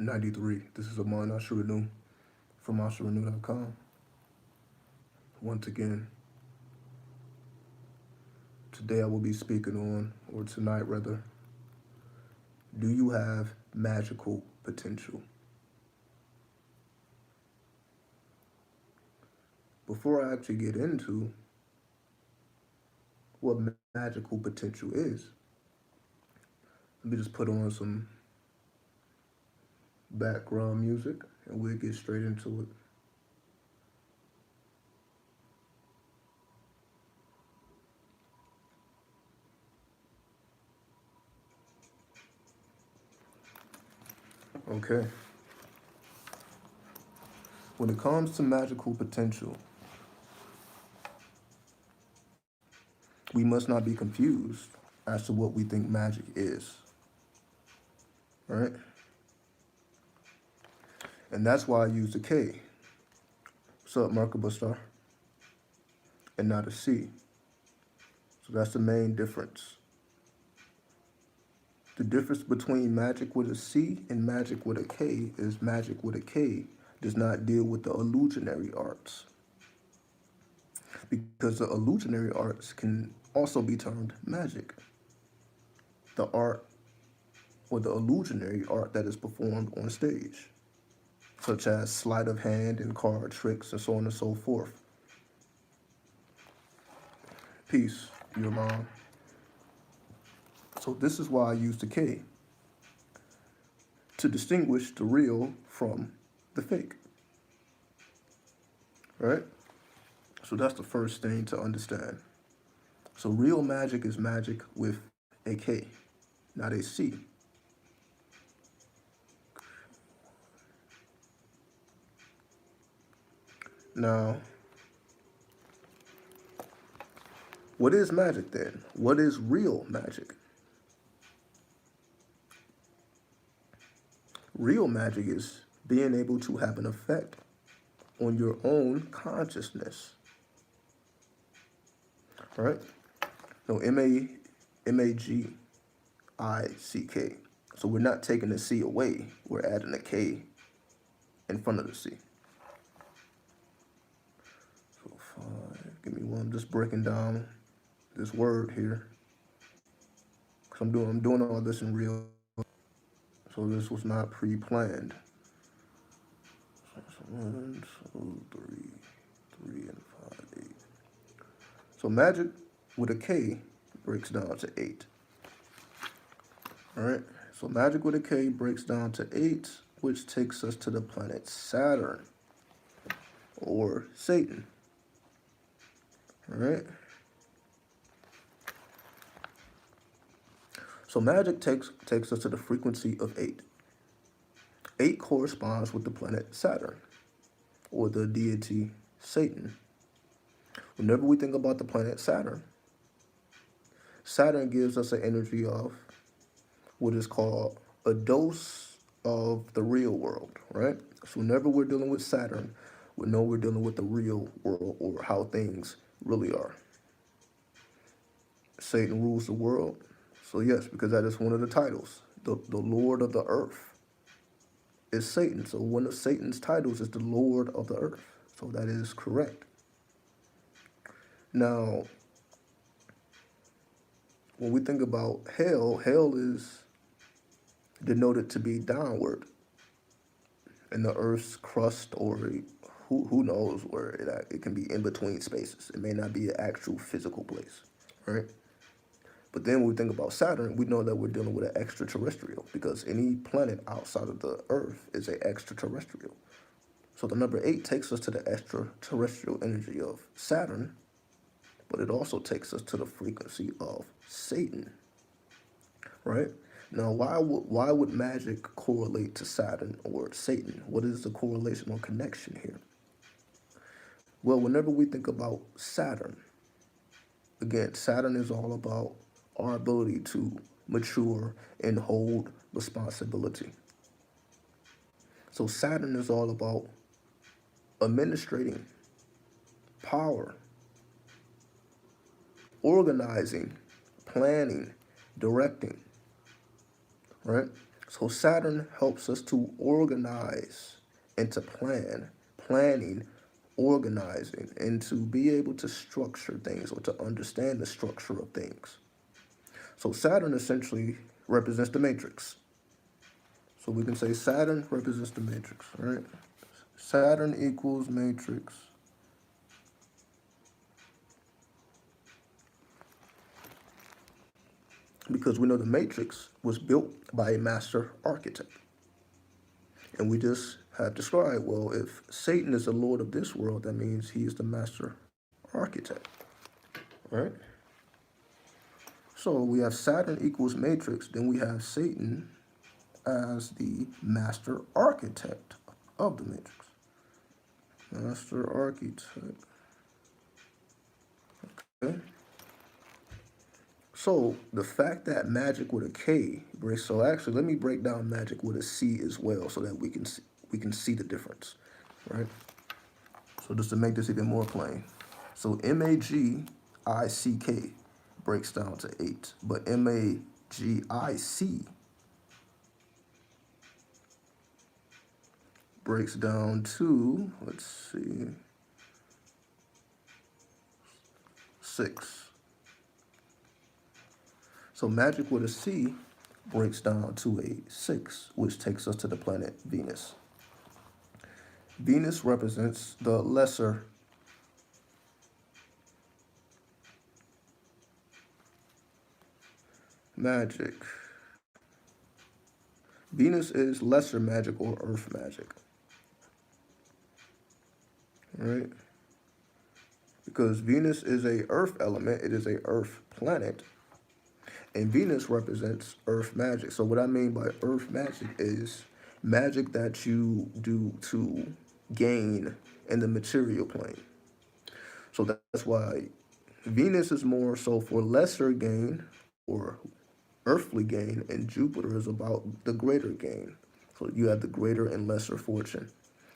93. This is Amon Asheranu from asheranu.com. Once again, today I will be speaking on, or tonight rather, do you have magical potential? Before I actually get into what magical potential is, let me just put on some background music and we'll get straight into it. Okay. When it comes to magical potential, we must not be confused as to what we think magic is. Right? And that's why I use a K. What's up, Markable Star? And not a C. So that's the main difference. The difference between magic with a C and magic with a K is magic with a K does not deal with the illusionary arts. Because the illusionary arts can also be termed magic. The art or the illusionary art that is performed on stage, such as sleight of hand and card tricks and so on and so forth. Peace, your mom. So this is why I use the K, to distinguish the real from the fake. Right? So that's the first thing to understand. So real magic is magic with a K, not a C. Now, what is magic then? What is real magic? Real magic is being able to have an effect on your own consciousness. Right? No, Magick. So we're not taking the C away. We're adding a K in front of the C. So 5, give me one. I'm just breaking down this word here. Cause I'm doing all this in real. So this was not pre-planned. So 1, 2, 3, and 5, 8. So magic with a K breaks down to 8. All right. So magic with a K breaks down to 8, which takes us to the planet Saturn, or Satan. All right. So magic takes us to the frequency of 8. 8 corresponds with the planet Saturn, or the deity Satan. Whenever we think about the planet Saturn, Saturn gives us an energy of what is called a dose of the real world, right? So whenever we're dealing with Saturn, we know we're dealing with the real world, or how things really are. Satan rules the world. So yes, because that is one of the titles. The Lord of the Earth is Satan. So one of Satan's titles is the Lord of the Earth. So that is correct. Now, when we think about hell, hell is denoted to be downward in the Earth's crust, or who knows where it can be in between spaces. It may not be an actual physical place, right? But then when we think about Saturn, we know that we're dealing with an extraterrestrial, because any planet outside of the Earth is an extraterrestrial. So the number 8 takes us to the extraterrestrial energy of Saturn, but it also takes us to the frequency of Satan, right? Now, why would magic correlate to Saturn or Satan? What is the correlation or connection here? Well, whenever we think about Saturn, again, Saturn is all about our ability to mature and hold responsibility. So Saturn is all about administrating power, organizing, planning, directing, right? So Saturn helps us to organize and to planning, organizing, and to be able to structure things or to understand the structure of things. So Saturn essentially represents the matrix. So we can say Saturn represents the matrix, right? Saturn equals matrix. Because we know the matrix was built by a master architect. And we just have described, well, if Satan is the Lord of this world, that means he is the master architect, right? So we have Saturn equals matrix, then we have Satan as the master architect of the matrix. Master architect. Okay. So the fact that Magick with a K, so actually let me break down Magick with a C as well so that we can see the difference, right? So just to make this even more plain. So Magick breaks down to 8, but Magic breaks down to, let's see, 6. So Magick with a C breaks down to a 6, which takes us to the planet Venus. Venus represents the lesser magic. Venus is lesser magic or earth magic, right? Because Venus is a earth element, it is a earth planet, and Venus represents earth magic. So what I mean by earth magic is magic that you do to gain in the material plane. So that's why Venus is more so for lesser gain or earthly gain, and Jupiter is about the greater gain. So you have the greater and lesser fortune.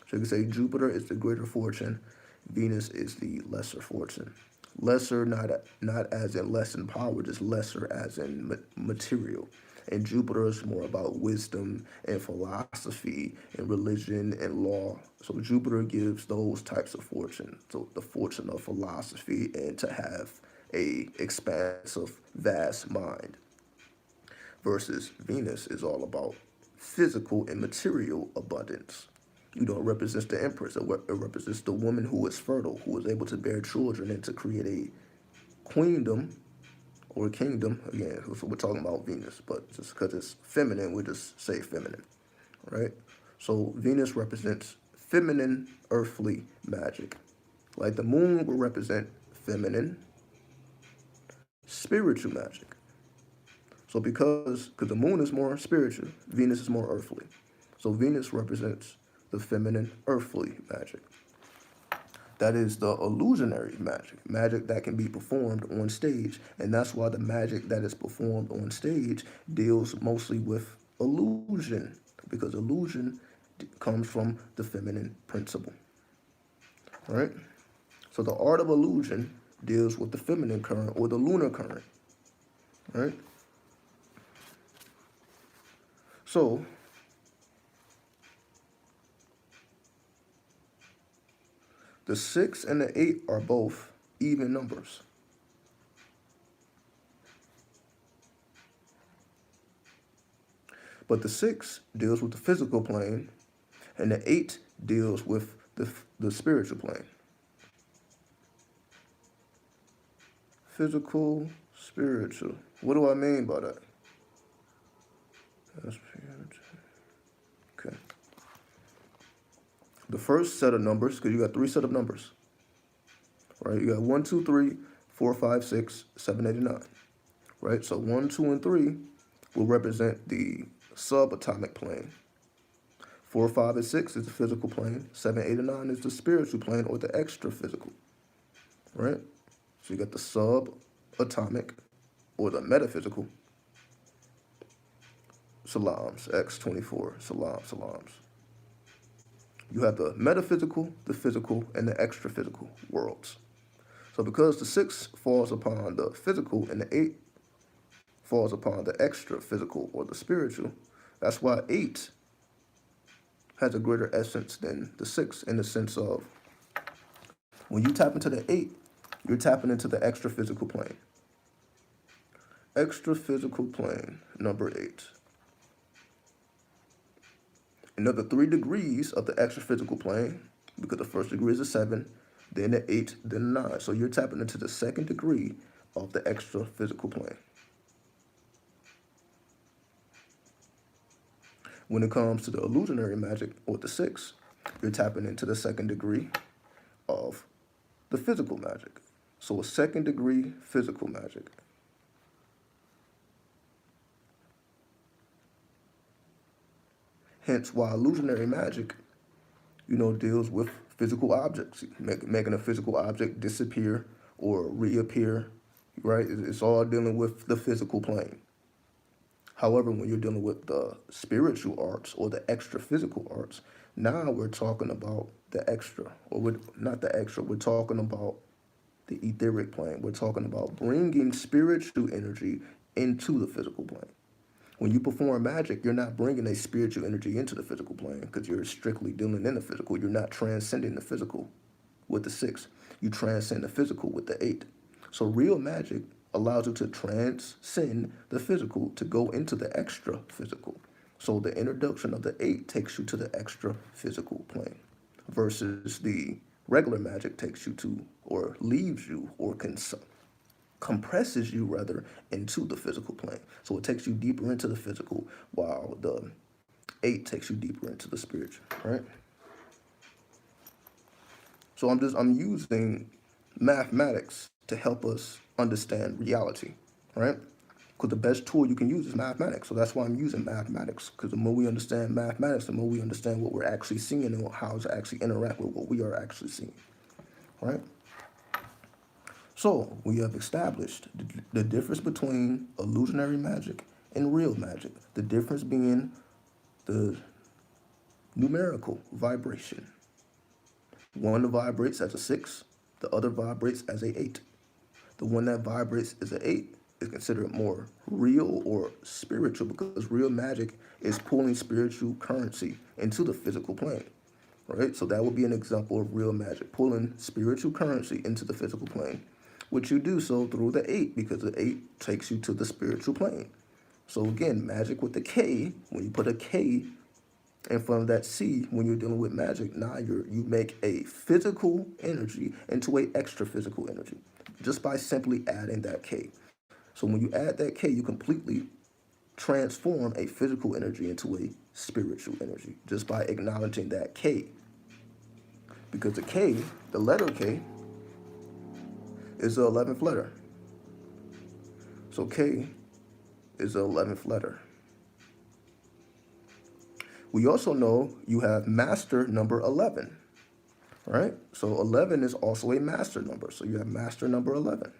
So you can say Jupiter is the greater fortune, Venus is the lesser fortune. Lesser, not as in less in power, just lesser as in material. And Jupiter is more about wisdom and philosophy and religion and law. So Jupiter gives those types of fortune. So the fortune of philosophy and to have a expansive, vast mind. Versus Venus is all about physical and material abundance. You know, it represents the empress. It represents the woman who is fertile, who is able to bear children and to create a queendom or a kingdom. Again, so we're talking about Venus, but just because it's feminine, we just say feminine, right? So Venus represents feminine, earthly magic. Like the moon will represent feminine, spiritual magic. So because the moon is more spiritual, Venus is more earthly. So Venus represents the feminine, earthly magic. That is the illusionary magic, magic that can be performed on stage. And that's why the magic that is performed on stage deals mostly with illusion, because illusion comes from the feminine principle, right? So the art of illusion deals with the feminine current or the lunar current, right? So the 6 and the 8 are both even numbers. But the 6 deals with the physical plane, and the 8 deals with the spiritual plane. Physical, spiritual. What do I mean by that? Okay. The first set of numbers, because you got 3 set of numbers, right? You got 1, 2, 3, 4, 5, 6, 7, 8, and 9, right? So 1, 2, and 3 will represent the subatomic plane. 4, 5, and 6 is the physical plane. 7, 8, and 9 is the spiritual plane or the extra physical, right? So you got the subatomic or the metaphysical. Salams, X24, salams. You have the metaphysical, the physical, and the extra physical worlds. So because the 6 falls upon the physical and the 8 falls upon the extra physical or the spiritual, That's why 8 has a greater essence than the 6 in the sense of when you tap into the 8, you're tapping into the extra physical plane. Extra physical plane, number 8. Another 3 degrees of the extra physical plane, because the first degree is a 7, then the 8, then a 9. So you're tapping into the second degree of the extra physical plane. When it comes to the illusionary magic, or the 6, you're tapping into the second degree of the physical magic. So a second degree physical magic. Hence why illusionary magic, deals with physical objects, making a physical object disappear or reappear, right? It's all dealing with the physical plane. However, when you're dealing with the spiritual arts or the extra physical arts, now we're talking about the extra, or not the extra, we're talking about the etheric plane. We're talking about bringing spiritual energy into the physical plane. When you perform magic, you're not bringing a spiritual energy into the physical plane because you're strictly dealing in the physical. You're not transcending the physical with the 6. You transcend the physical with the 8. So real magic allows you to transcend the physical to go into the extra physical. So the introduction of the 8 takes you to the extra physical plane versus the regular magic takes you to, or leaves you, or compresses you rather into the physical plane. So it takes you deeper into the physical while the 8 takes you deeper into the spiritual, right? So I'm using mathematics to help us understand reality, right? Because the best tool you can use is mathematics. So that's why I'm using mathematics, because the more we understand mathematics, the more we understand what we're actually seeing and how to actually interact with what we are actually seeing, right? So we have established the difference between illusionary magic and real magic. The difference being the numerical vibration. One vibrates as a 6, the other vibrates as a 8. The one that vibrates as an 8 is considered more real or spiritual because real magic is pulling spiritual currency into the physical plane, right? So that would be an example of real magic, pulling spiritual currency into the physical plane, which you do so through the 8 because the 8 takes you to the spiritual plane. So again, magic with the K, when you put a K in front of that C, when you're dealing with magic, now you make a physical energy into a extra physical energy just by simply adding that K. So when you add that K, you completely transform a physical energy into a spiritual energy just by acknowledging that K. Because the K, the letter K, is the 11th letter. So K is the 11th letter. We also know you have master number 11, right? So 11 is also a master number. So you have master number 11.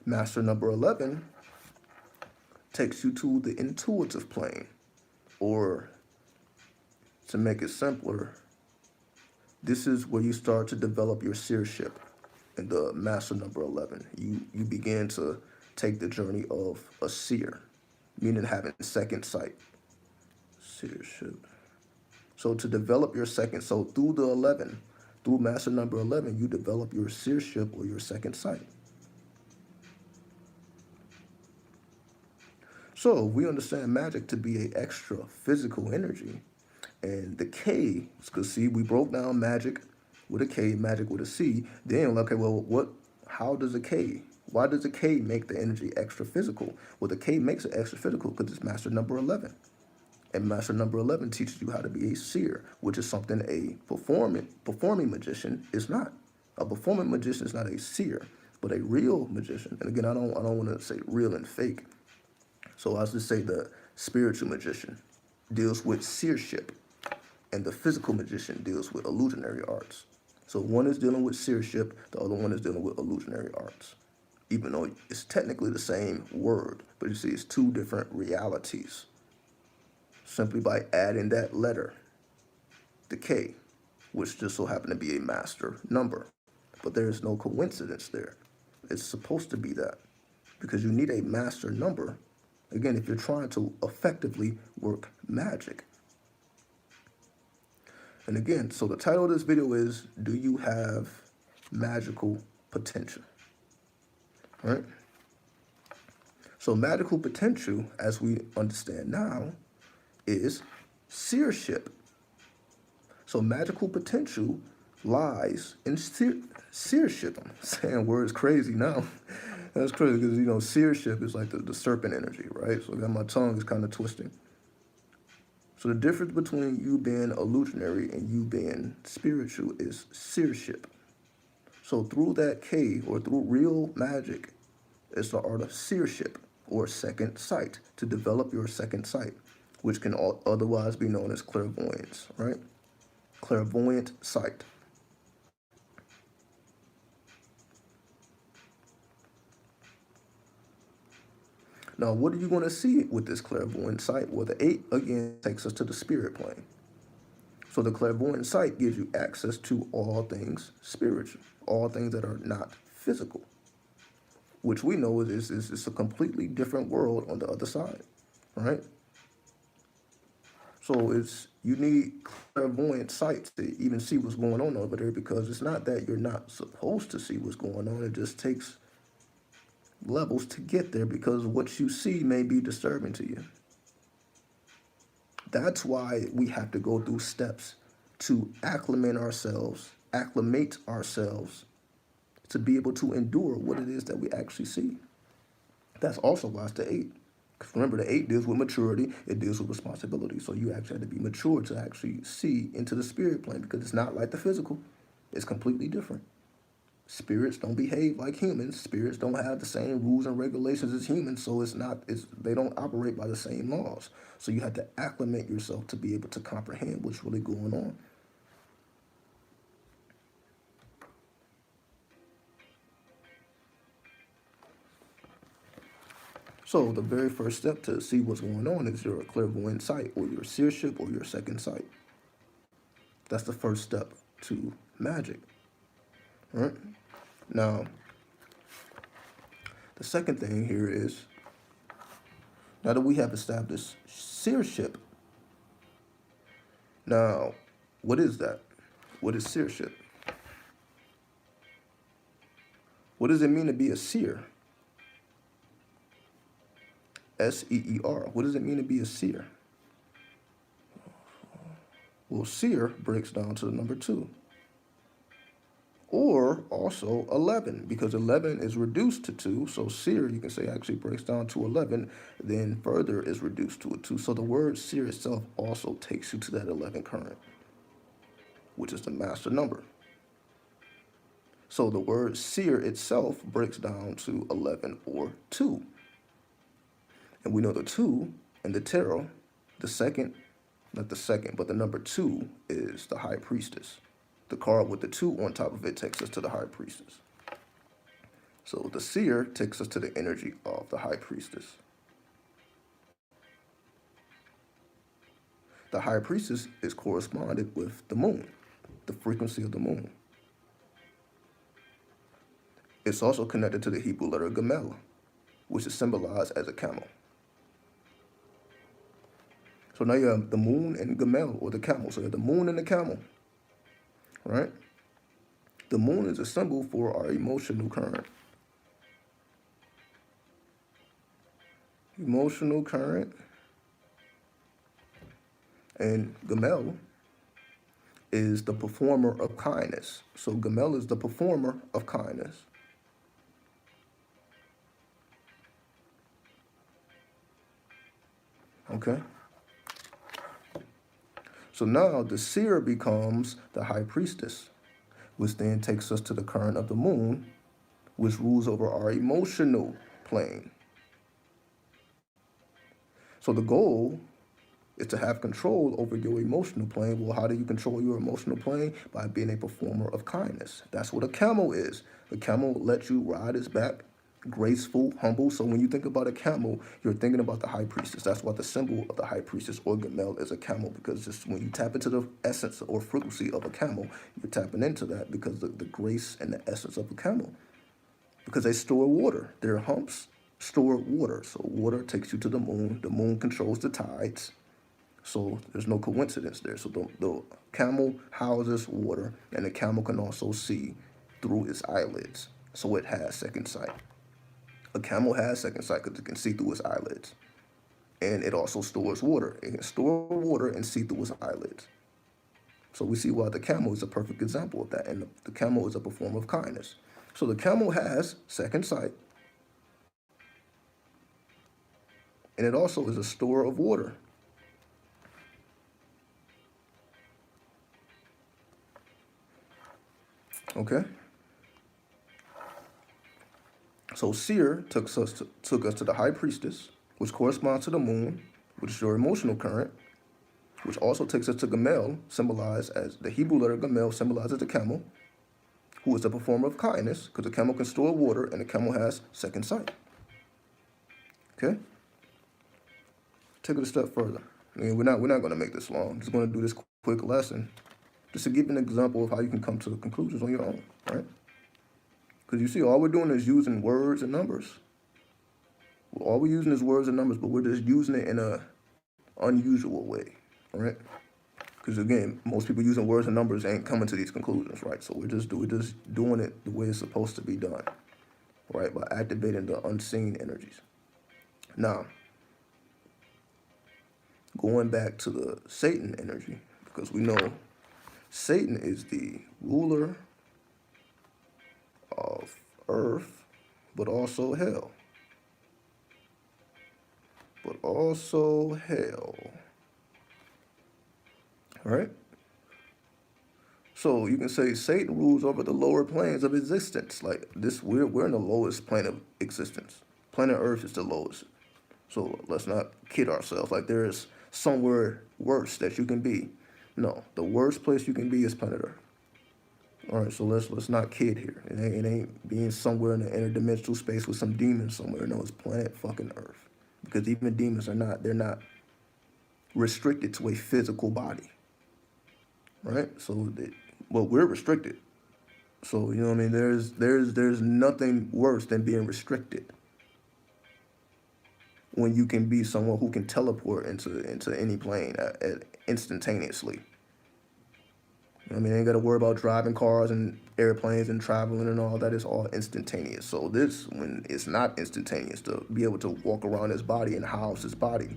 Master number 11 takes you to the intuitive plane, or to make it simpler, this is where you start to develop your seership in the master number 11. You begin to take the journey of a seer, meaning having second sight. Seership. So to develop your second, so through the 11, through master number 11, you develop your seership or your second sight. So we understand magic to be an extra physical energy. And the K, because see, we broke down magic with a K, magic with a C. Then, okay, well, how does a K, why does a K make the energy extra physical? Well, the K makes it extra physical because it's master number 11. And master number 11 teaches you how to be a seer, which is something a performing magician is not. A performing magician is not a seer, but a real magician. And again, I don't want to say real and fake. So I was just say the spiritual magician deals with seership, and the physical magician deals with illusionary arts. So one is dealing with seership, the other one is dealing with illusionary arts. Even though it's technically the same word, but you see it's two different realities. Simply by adding that letter, the K, which just so happened to be a master number. But there is no coincidence there. It's supposed to be that. because you need a master number. Again, if you're trying to effectively work magic. And again, so the title of this video is, do you have magical potential? All right? So magical potential, as we understand now, is seership. So magical potential lies in seership. I'm saying words crazy now. That's crazy because, seership is like the serpent energy, right? So then my tongue is kind of twisting. So the difference between you being illusionary and you being spiritual is seership. So through that cave or through real magic, it's the art of seership or second sight, to develop your second sight, which can otherwise be known as clairvoyance, right? Clairvoyant sight. Now, what are you going to see with this clairvoyant sight? Well, the 8, again, takes us to the spirit plane. So the clairvoyant sight gives you access to all things spiritual, all things that are not physical, which we know is a completely different world on the other side, right? So you need clairvoyant sight to even see what's going on over there, because it's not that you're not supposed to see what's going on. It just takes levels to get there, because what you see may be disturbing to you. That's why we have to go through steps to acclimate ourselves to be able to endure what it is that we actually see. That's also why it's the 8. Because remember, the 8 deals with maturity, it deals with responsibility. So you actually have to be mature to actually see into the spirit plane, because it's not like the physical. It's completely different. Spirits don't behave like humans. Spirits don't have the same rules and regulations as humans, so they don't operate by the same laws. So you have to acclimate yourself to be able to comprehend what's really going on. So the very first step to see what's going on is your clairvoyant sight, or your seership, or your second sight. That's the first step to magic. All right? Now, the second thing here is, now that we have established seership, now, what is that? What is seership? What does it mean to be a seer? S-E-E-R. What does it mean to be a seer? Well, seer breaks down to the number 2. Or also 11, because 11 is reduced to 2. So seer, you can say, actually breaks down to 11, then further is reduced to a 2. So the word seer itself also takes you to that 11 current, which is the master number. So the word seer itself breaks down to 11 or 2. And we know the 2 in the tarot, the number 2 is the high priestess. The card with the 2 on top of it takes us to the high priestess. So the seer takes us to the energy of the high priestess. The high priestess is corresponded with the moon, the frequency of the moon. It's also connected to the Hebrew letter Gamel, which is symbolized as a camel. So now you have the moon and Gamel, or the camel. So you have the moon and the camel, right? The moon is a symbol for our emotional current. Emotional current. And Gamel is the performer of kindness. So Gamel is the performer of kindness. Okay? So now the seer becomes the high priestess, which then takes us to the current of the moon, which rules over our emotional plane. So the goal is to have control over your emotional plane. Well, how do you control your emotional plane? By being a performer of kindness. That's what a camel is. A camel lets you ride its back, graceful, humble. So when you think about a camel, you're thinking about the high priestess. That's why the symbol of the high priestess or Gamel is a camel, because just when you tap into the essence or frequency of a camel, you're tapping into that, because the grace and the essence of a camel. Because they store water. Their humps stored water. So water takes you to the moon. The moon controls the tides. So there's no coincidence there. So the camel houses water, and the camel can also see through its eyelids. So it has second sight. A camel has second sight because it can see through its eyelids. And it also stores water. It can store water and see through its eyelids. So we see why the camel is a perfect example of that. And the camel is a form of kindness. So the camel has second sight, and it also is a store of water. Okay? So seer took us to the high priestess, which corresponds to the moon, which is your emotional current, which also takes us to Gamel, symbolized as the Hebrew letter Gamel symbolizes the camel, who is a performer of kindness, because the camel can store water and the camel has second sight. Okay? Take it a step further. I mean, we're not going to make this long. I'm just going to do this quick lesson, just to give you an example of how you can come to conclusions on your own, right? Because you see, all we're doing is using words and numbers. All we're using is words and numbers, but we're just using it in a unusual way, all right? Because again, most people using words and numbers ain't coming to these conclusions, right? So we're just doing it the way it's supposed to be done, right? By activating the unseen energies. Now, going back to the Satan energy, because we know Satan is the ruler of earth, but also hell. But also hell. All right? So you can say Satan rules over the lower planes of existence. Like this, we're in the lowest plane of existence. Planet Earth is the lowest. So let's not kid ourselves. Like there is somewhere worse that you can be. No, the worst place you can be is planet Earth. All right, so let's not kid here. It ain't being somewhere in the interdimensional space with some demons somewhere. No, it's planet fucking Earth. Because even demons they're not restricted to a physical body. Right? So well, we're restricted. So you know what I mean. There's nothing worse than being restricted. When you can be someone who can teleport into any plane instantaneously. I mean, you ain't got to worry about driving cars and airplanes and traveling and all that. It's all instantaneous. So when it's not instantaneous, to be able to walk around his body and house his body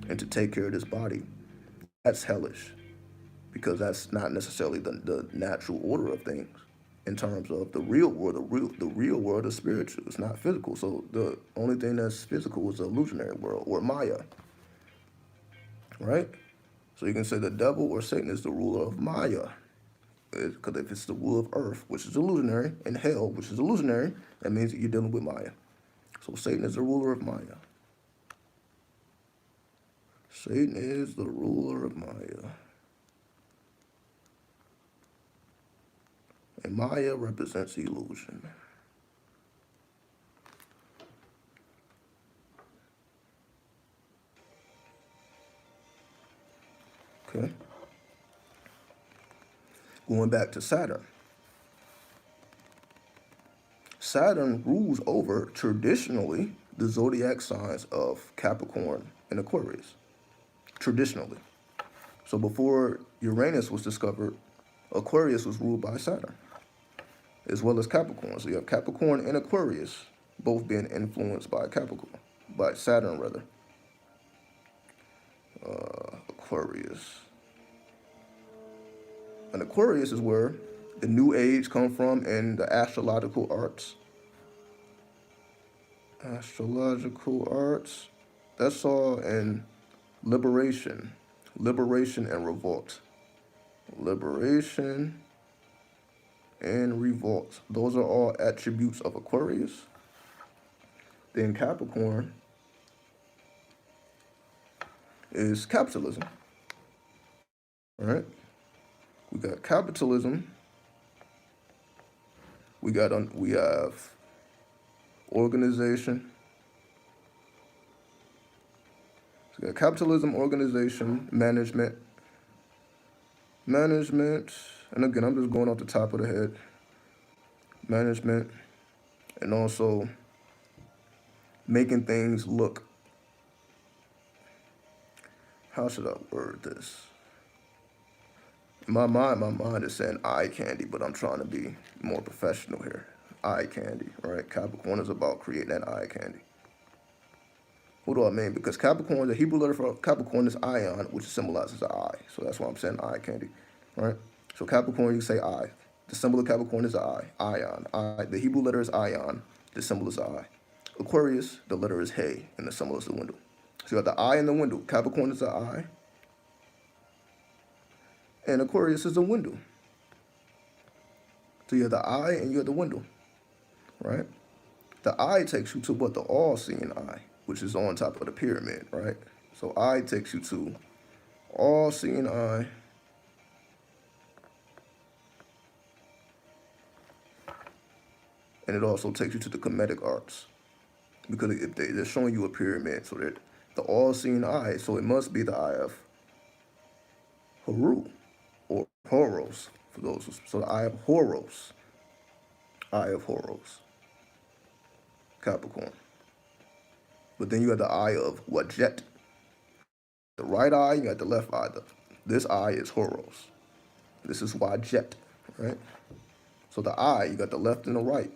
and to take care of this body, that's hellish. Because that's not necessarily the natural order of things in terms of the real world. The real world is spiritual. It's not physical. So the only thing that's physical is the illusionary world or Maya. Right? So you can say the devil or Satan is the ruler of Maya. Because if it's the rule of earth, which is illusionary, and hell, which is illusionary, that means that you're dealing with Maya. So Satan is the ruler of Maya. Satan is the ruler of Maya. And Maya represents illusion. Okay. Going back to Saturn. Saturn rules over, traditionally, the zodiac signs of Capricorn and Aquarius. Traditionally. So before Uranus was discovered, Aquarius was ruled by Saturn, as well as Capricorn. So you have Capricorn and Aquarius both being influenced by Capricorn, by Saturn rather. Aquarius. And Aquarius is where the New Age come from and the astrological arts. Astrological arts. That's all in liberation. Liberation and revolt. Liberation and revolt. Those are all attributes of Aquarius. Then Capricorn is capitalism. All right? We got capitalism. We have organization. So we got capitalism, organization, management, and again, I'm just going off the top of the head. Management, and also making things look, how should I word this? In my mind is saying eye candy, but I'm trying to be more professional here. Eye candy, right? Capricorn is about creating that eye candy. What do I mean? Because Capricorn, the Hebrew letter for Capricorn is ion, which symbolizes the eye. So that's why I'm saying eye candy, right? So Capricorn, you say eye. The symbol of Capricorn is the eye, ion. I, the Hebrew letter is ion. The symbol is the eye. Aquarius, the letter is hey, and the symbol is the window. So you got the eye and the window. Capricorn is the eye, and Aquarius is the window. So you have the eye and you have the window, right? The eye takes you to what? The all-seeing eye, which is on top of the pyramid, right? So eye takes you to all-seeing eye, and it also takes you to the comedic arts, because if they're showing you a pyramid, so that the all-seeing eye, so it must be the eye of Haru, or Horos, for those so the eye of Horos, Capricorn. But then you have the eye of Wajet, the right eye, you got the left eye. This eye is Horos. This is Wajet, right? So the eye, you got the left and the right.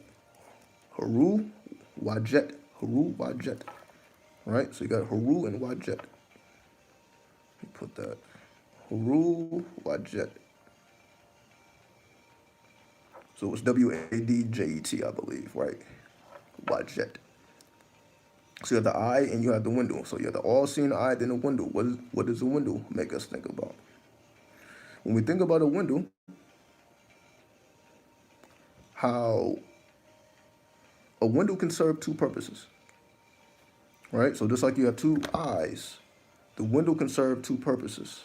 Haru, Wajet, Haru, Wajet, right? So you got Haru and Wajet. Let me put that. Haru, Wajet. So it's Wadjet, I believe, right? Wajet. So you have the eye and you have the window. So you have the all-seeing eye, then the window. What does the window make us think about? When we think about a window, how a window can serve two purposes, right? So just like you have two eyes, the window can serve two purposes.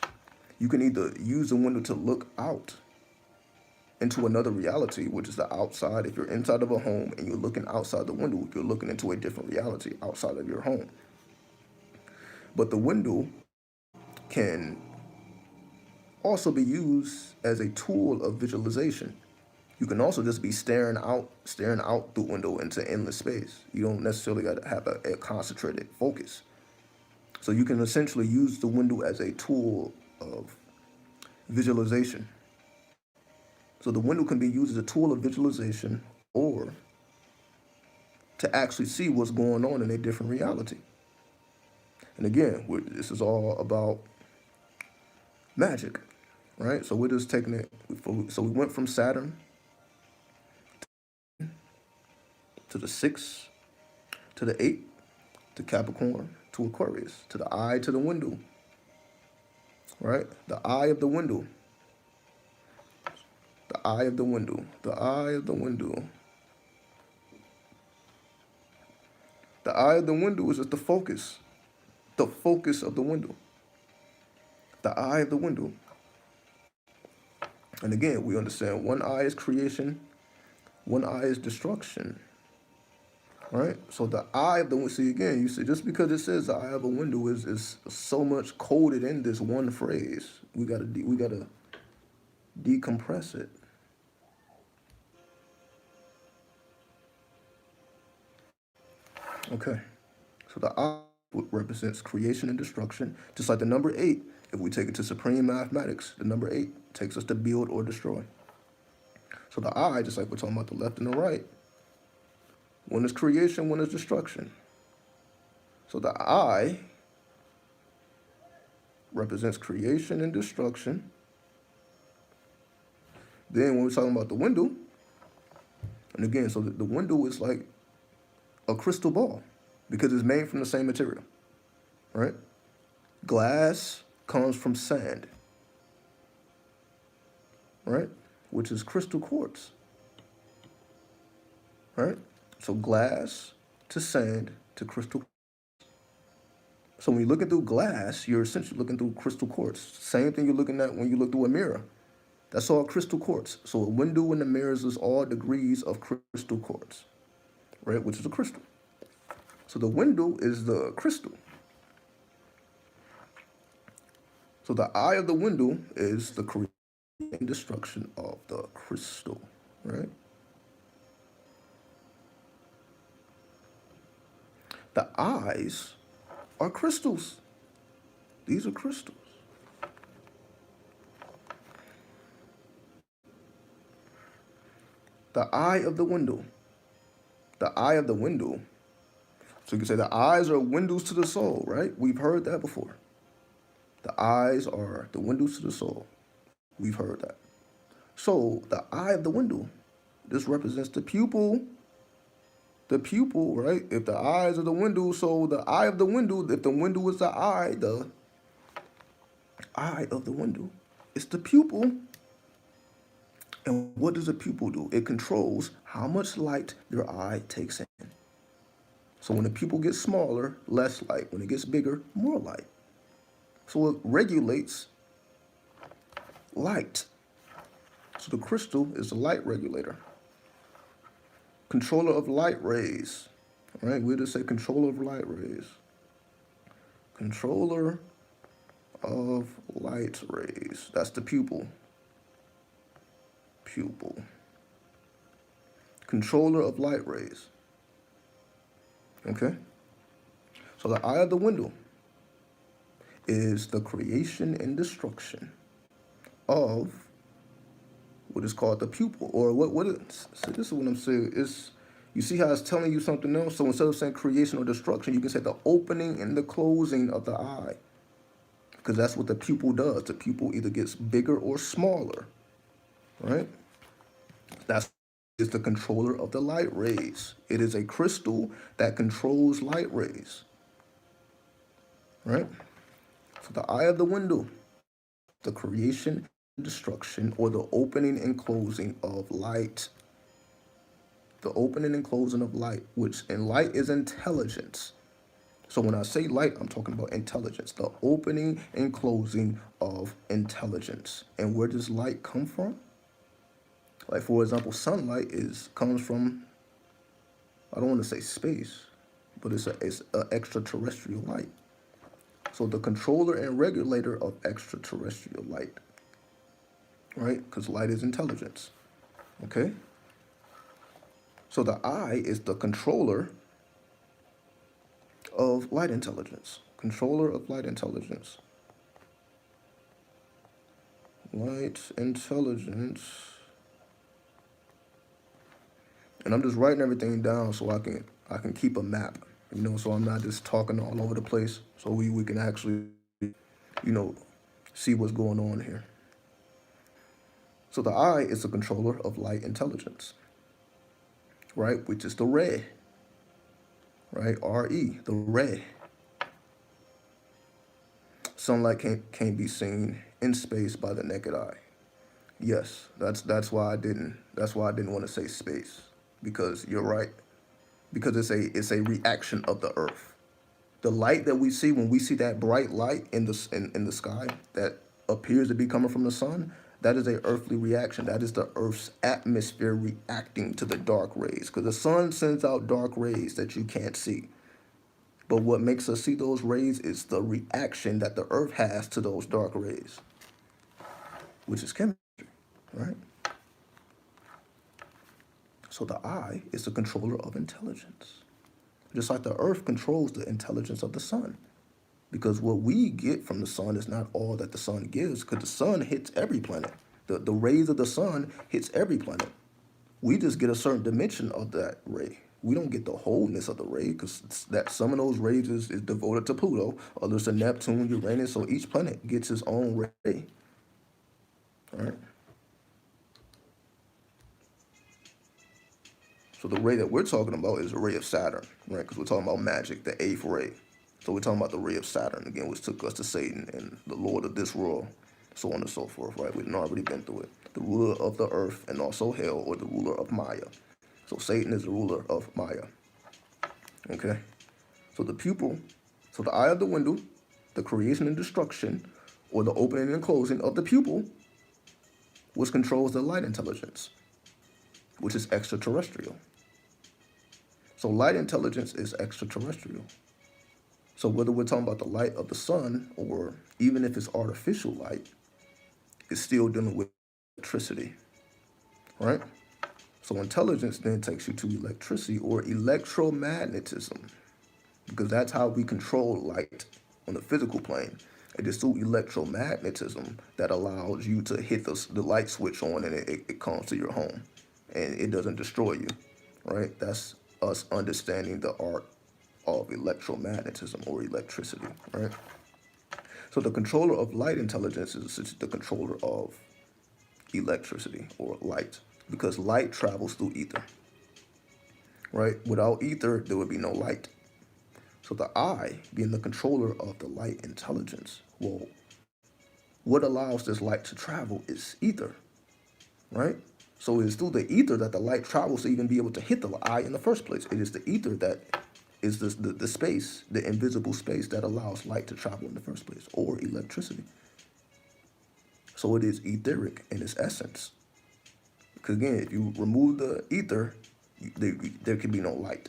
You can either use the window to look out into another reality, which is the outside. If you're inside of a home and you're looking outside the window, you're looking into a different reality outside of your home. But the window can also be used as a tool of visualization. You can also just be staring out the window into endless space. You don't necessarily got to have a concentrated focus. So you can essentially use the window as a tool of visualization. So the window can be used as a tool of visualization or to actually see what's going on in a different reality. And again, this is all about magic, right? So we're just taking it, so we went from Saturn to the 6th, to the 8th, to Capricorn, to Aquarius, to the eye, to the window, right? The eye of the window. The eye of the window. The eye of the window. The eye of the window is just the focus. The focus of the window. The eye of the window. And again, we understand one eye is creation, one eye is destruction. Right? So the eye of the window, see again, you see, just because it says the eye of a window is so much coded in this one phrase, we gotta decompress it. Okay. So the eye represents creation and destruction, just like the number 8. If we take it to supreme mathematics, the number 8 takes us to build or destroy. So the eye, just like we're talking about the left and the right, one is creation, one is destruction. So the eye represents creation and destruction. Then when we're talking about the window, and again, so the window is like a crystal ball because it's made from the same material, right? Glass comes from sand, right? Which is crystal quartz, right? So glass to sand to crystal. So when you're looking through glass, you're essentially looking through crystal quartz. Same thing you're looking at when you look through a mirror. That's all crystal quartz. So a window in the mirrors is all degrees of crystal quartz, right? Which is a crystal. So the window is the crystal. So the eye of the window is the creation and destruction of the crystal, right? The eyes are crystals. These are crystals. The eye of the window. The eye of the window. So you can say the eyes are windows to the soul, right? We've heard that before. The eyes are the windows to the soul. We've heard that. So the eye of the window, this represents the pupil. The pupil, right? If the eyes are the window, so the eye of the window, if the window is the eye of the window, it's the pupil. And what does a pupil do? It controls how much light your eye takes in. So when the pupil gets smaller, less light. When it gets bigger, more light. So it regulates light. So the crystal is a light regulator. Controller of light rays. All right, we'll just say controller of light rays. Controller of light rays. That's the pupil. Pupil. Controller of light rays. Okay? So the eye of the window is the creation and destruction of what is called the pupil, or what is, so this is what I'm saying. It's, you see how it's telling you something else? So instead of saying creation or destruction, you can say the opening and the closing of the eye. Because that's what the pupil does. The pupil either gets bigger or smaller. Right? That's is the controller of the light rays. It is a crystal that controls light rays. Right? So the eye of the window, the creation, destruction, or the opening and closing of light. The opening and closing of light, which in light is intelligence. So when I say light, I'm talking about intelligence. The opening and closing of intelligence. And where does light come from? Like, for example, sunlight comes from, I don't want to say space, but it's a extraterrestrial light. So the controller and regulator of extraterrestrial light, right? Because light is intelligence, okay? So the eye is the controller of light intelligence. Controller of light intelligence. Light intelligence. And I'm just writing everything down so I can keep a map, you know, so I'm not just talking all over the place. So we can actually, you know, see what's going on here. So the eye is the controller of light intelligence, right? Which is the ray, right? R-E, the ray. Sunlight can't be seen in space by the naked eye. Yes, that's why I didn't want to say space, because you're right. Because it's a reaction of the earth. The light that we see when we see that bright light in the sky that appears to be coming from the sun, that is a earthly reaction. That is the earth's atmosphere reacting to the dark rays. Because the sun sends out dark rays that you can't see. But what makes us see those rays is the reaction that the earth has to those dark rays, which is chemistry, right? So the eye is the controller of intelligence. Just like the earth controls the intelligence of the sun. Because what we get from the sun is not all that the sun gives, because the sun hits every planet. The rays of the sun hits every planet. We just get a certain dimension of that ray. We don't get the wholeness of the ray, because that some of those rays is devoted to Pluto, others to Neptune, Uranus, so each planet gets its own ray. All right? So the ray that we're talking about is the ray of Saturn, right? Because we're talking about Magick, the eighth ray. So we're talking about the ray of Saturn, again, which took us to Satan and the Lord of this world, so on and so forth, right? We've already been through it. The ruler of the earth and also hell, or the ruler of Maya. So Satan is the ruler of Maya, okay? So the pupil, so the eye of the window, the creation and destruction, or the opening and closing of the pupil, which controls the light intelligence, which is extraterrestrial. So light intelligence is extraterrestrial. So whether we're talking about the light of the sun, or even if it's artificial light, it's still dealing with electricity, right? So intelligence then takes you to electricity or electromagnetism. because that's how we control light on the physical plane. It is through electromagnetism that allows you to hit the light switch on, and it comes to your home and it doesn't destroy you, right? That's us understanding the art of electromagnetism or electricity, right? So the controller of light intelligence is the controller of electricity or light, because light travels through ether, right? Without ether, there would be no light. So the I, being the controller of the light intelligence, well, what allows this light to travel is ether, right? So it's through the ether that the light travels to even be able to hit the eye in the first place. It is the ether that is the space, the invisible space that allows light to travel in the first place, or electricity. So it is etheric in its essence. Because again, if you remove the ether, there can be no light.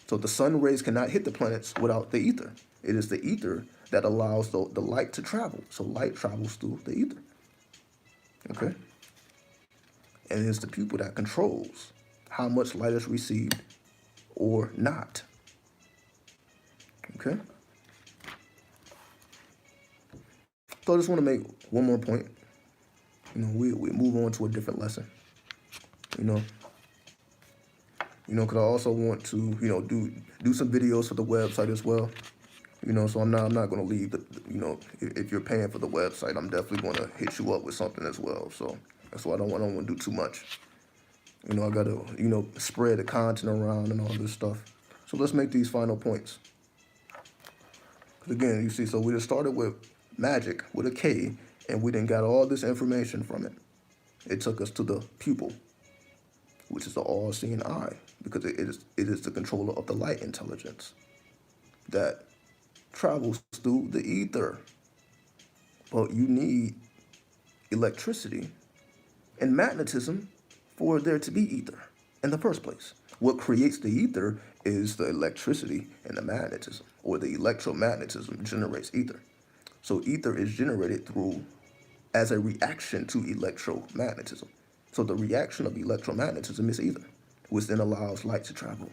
So the sun rays cannot hit the planets without the ether. It is the ether that allows the light to travel. So light travels through the ether. Okay? And it's the pupil that controls how much light is received or not. Okay? So I just want to make one more point. We move on to a different lesson. You know, because I also want to, do some videos for the website as well. So I'm not going to leave if you're paying for the website, I'm definitely going to hit you up with something as well. So that's why I don't want to do too much. I got to, spread the content around and all this stuff. So let's make these final points. 'Cause again, you see, so we just started with Magick with a K, and we then got all this information from it. It took us to the pupil, which is the all-seeing eye, because it is the controller of the light intelligence that travels through the ether. But you need electricity and magnetism for there to be ether in the first place. What creates the ether is the electricity and the magnetism, or the electromagnetism generates ether. So ether is generated as a reaction to electromagnetism. So the reaction of electromagnetism is ether, which then allows light to travel,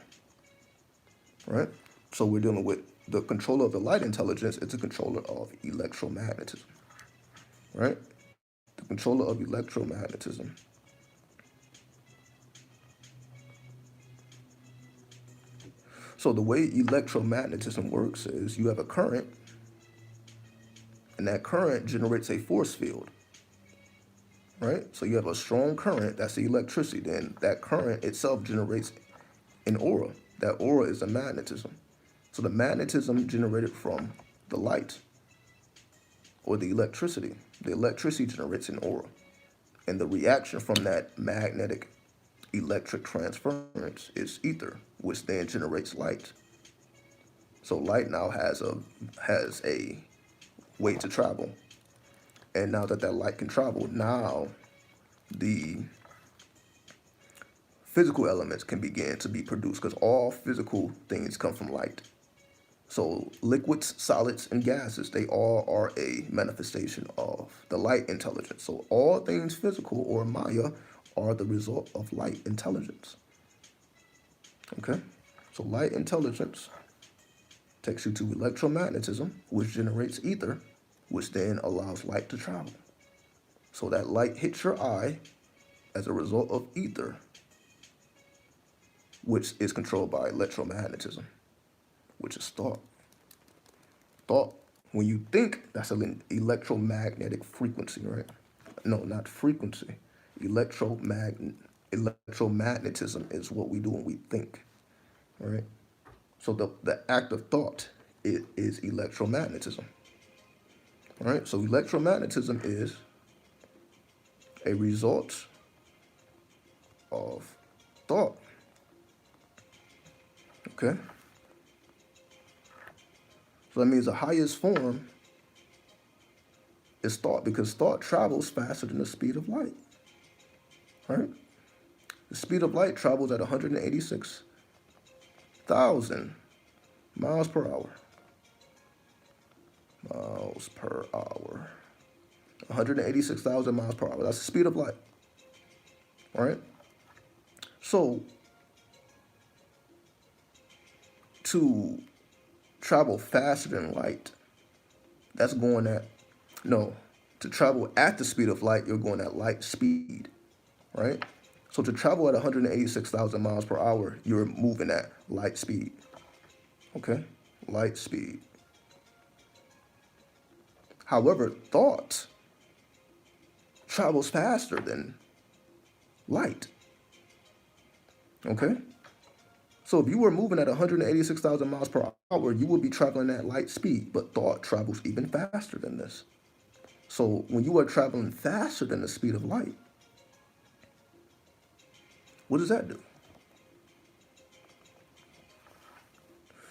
right? So we're dealing with the controller of the light intelligence. It's a controller of electromagnetism, right? The controller of electromagnetism. So the way electromagnetism works is you have a current, and that current generates a force field, right? So you have a strong current, that's the electricity. Then that current itself generates an aura. That aura is a magnetism. So the magnetism generated from the light or the electricity generates an aura. And the reaction from that magnetic electric transference is ether, which then generates light. So light now has a way to travel. And now that light can travel, now the physical elements can begin to be produced, because all physical things come from light. So liquids, solids, and gases, they all are a manifestation of the light intelligence. So all things physical or Maya are the result of light intelligence. Okay? So light intelligence takes you to electromagnetism, which generates ether, which then allows light to travel. So that light hits your eye as a result of ether, which is controlled by electromagnetism, which is thought. Thought, when you think, that's an electromagnetic frequency, right? No, not frequency. Electromagnetism is what we do when we think, right? So the act of thought is electromagnetism, right? So electromagnetism is a result of thought, okay? So that means the highest form is thought, because thought travels faster than the speed of light, right? The speed of light travels at 186,000 miles per hour. Miles per hour. 186,000 miles per hour. That's the speed of light, right? So to travel faster than light, that's going at, no, to travel at the speed of light, you're going at light speed, right? So to travel at 186,000 miles per hour, you're moving at light speed, okay? Light speed. However, thought travels faster than light, okay? So if you were moving at 186,000 miles per hour, you would be traveling at light speed, but thought travels even faster than this. So when you are traveling faster than the speed of light, what does that do?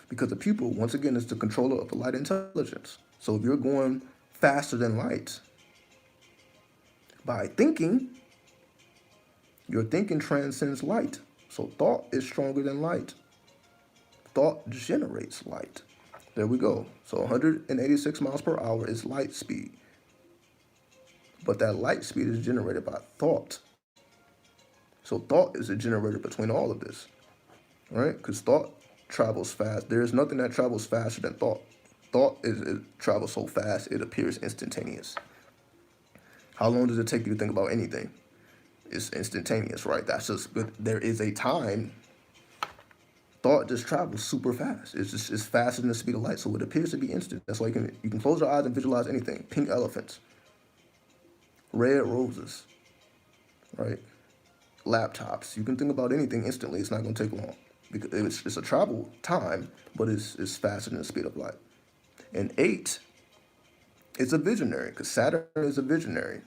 Because the pupil, once again, is the controller of the light intelligence. So if you're going faster than light by thinking, your thinking transcends light. So thought is stronger than light. Thought generates light. There we go. So 186 miles per hour is light speed. But that light speed is generated by thought. So thought is a generator between all of this, right? Because thought travels fast. There is nothing that travels faster than thought. Thought it travels so fast, it appears instantaneous. How long does it take you to think about anything? It's instantaneous, right? That's just, but there is a time. Thought just travels super fast. It's faster than the speed of light, so it appears to be instant. That's why you can close your eyes and visualize anything. Pink elephants, red roses, right? Laptops. You can think about anything instantly. It's not going to take long because it's a travel time, but it's faster than the speed of light. And 8 is a visionary because Saturn is a visionary,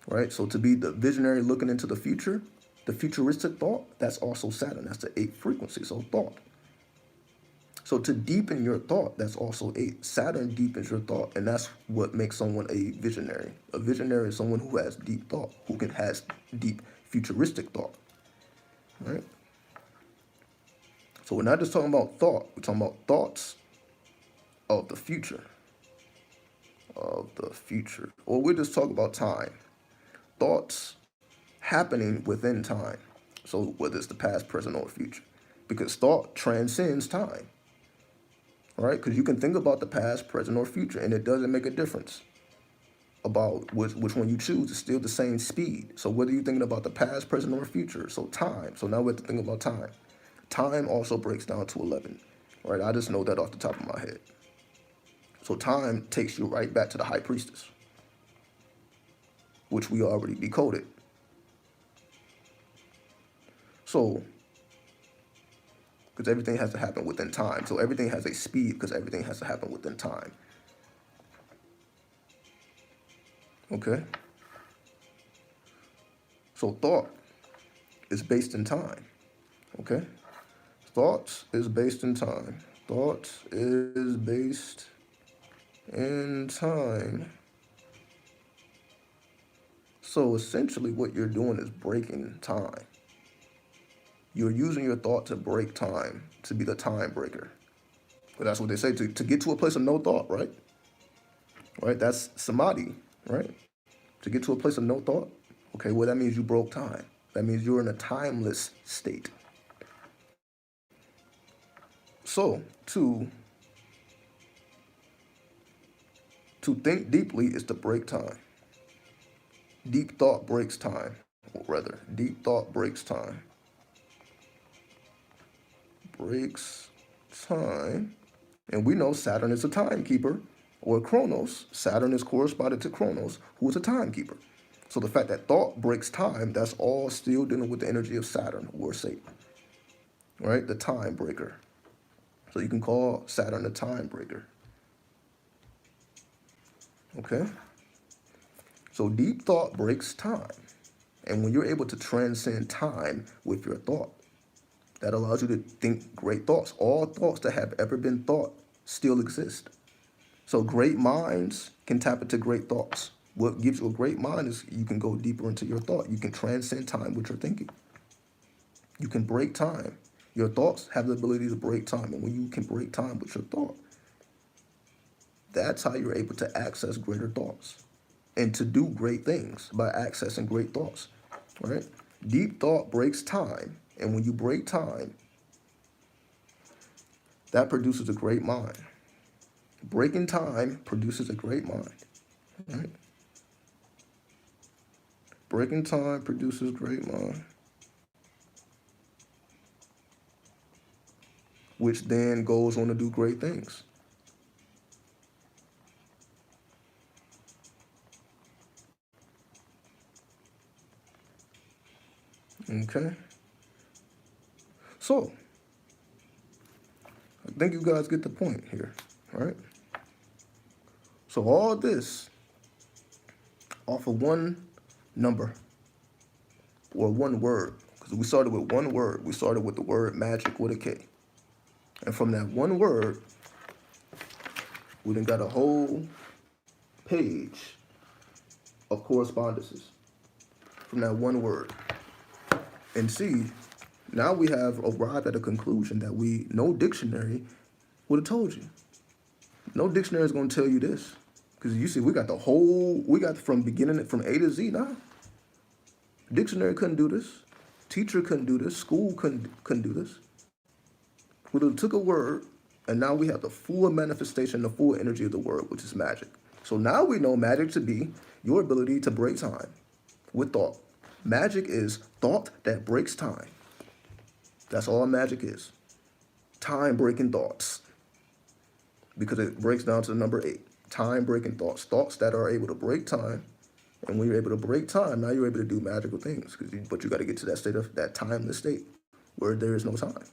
right? So to be the visionary looking into the future, the futuristic thought, that's also Saturn. That's the 8th frequency, so thought. So to deepen your thought, that's also 8. Saturn deepens your thought, and that's what makes someone a visionary. A visionary is someone who has deep thought, who has deep futuristic thought, right? So we're not just talking about thought. We're talking about thoughts of the future. Of the future. Or we're just talking about time. Thoughts happening within time. So whether it's the past, present, or future. Because thought transcends time. Right? Because you can think about the past, present, or future, and it doesn't make a difference about which one you choose. It's still the same speed. So whether you're thinking about the past, present, or future, so time. So now we have to think about time. Time also breaks down to 11. Right? I just know that off the top of my head. So time takes you right back to the high priestess, which we already decoded. So, because everything has to happen within time. So everything has a speed because everything has to happen within time. Okay? So thought is based in time. Okay? Thought is based in time. Thought is based in time. So essentially what you're doing is breaking time. You're using your thought to break time, to be the time breaker. But that's what they say, to get to a place of no thought, right? Right? That's samadhi, right? To get to a place of no thought. Okay, well, that means you broke time. That means you're in a timeless state. So, to think deeply is to break time. Deep thought breaks time. Or rather, deep thought breaks time. Breaks time. And we know Saturn is a timekeeper, or Chronos. Saturn is corresponded to Chronos, who is a timekeeper. So the fact that thought breaks time, that's all still dealing with the energy of Saturn or Satan, right? The time breaker. So you can call Saturn the time breaker. Okay? So deep thought breaks time. And when you're able to transcend time with your thought, that allows you to think great thoughts. All thoughts that have ever been thought still exist. So great minds can tap into great thoughts. What gives you a great mind is you can go deeper into your thought. You can transcend time with your thinking. You can break time. Your thoughts have the ability to break time. And when you can break time with your thought, that's how you're able to access greater thoughts and to do great things by accessing great thoughts, right? Deep thought breaks time. And when you break time, That produces a great mind. Breaking time produces a great mind. Right? Breaking time produces great mind, which then goes on to do great things. Okay? So, I think you guys get the point here, right? So all this off of one number or one word, because we started with one word. We started with the word magic with a K. And from that one word, we then got a whole page of correspondences from that one word. And see, now we have arrived at a conclusion that no dictionary would have told you. No dictionary is going to tell you this. Because you see, we got from beginning, from A to Z now. Dictionary couldn't do this. Teacher couldn't do this. School couldn't do this. We took a word, and now we have the full manifestation, the full energy of the word, which is magic. So now we know magic to be your ability to break time with thought. Magic is thought that breaks time. That's all magic is. Time-breaking thoughts. Because it breaks down to the number 8. Time-breaking thoughts. Thoughts that are able to break time. And when you're able to break time, now you're able to do magical things. But you got to get to that state of that timeless state where there is no time.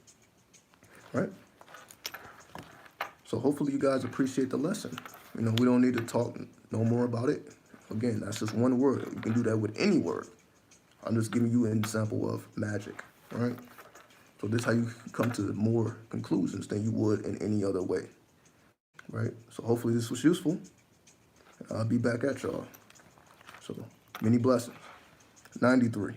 Right? So hopefully you guys appreciate the lesson. We don't need to talk no more about it. Again, that's just one word. You can do that with any word. I'm just giving you an example of magic, right? So this is how you come to more conclusions than you would in any other way, right? So hopefully this was useful. I'll be back at y'all. So many blessings. 93.